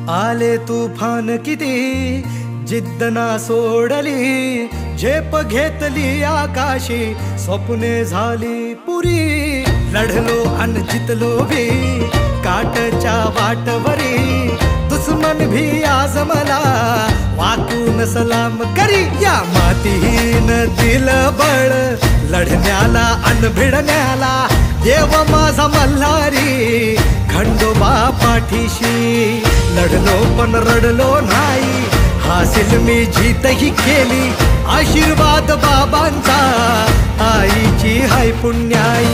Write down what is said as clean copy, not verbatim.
आले तुफान किती जिद्द ना सोडली, झेप घेतली आकाशी, स्वप्ने झाली पुरी. लढलो अन जितलो भी काटच्या वाटवरी, दुश्मन भी आज मला वाकून सलाम करी. या मातीहीन दिल बळ लढण्याला अन भिडण्याला, देव माझा मल्हारी खंडोबा पाठीशी. लढलो पण रडलो नाही, हासिल मी जीतही केली, आशीर्वाद बाबांचा, आईची हाय पुण्याई.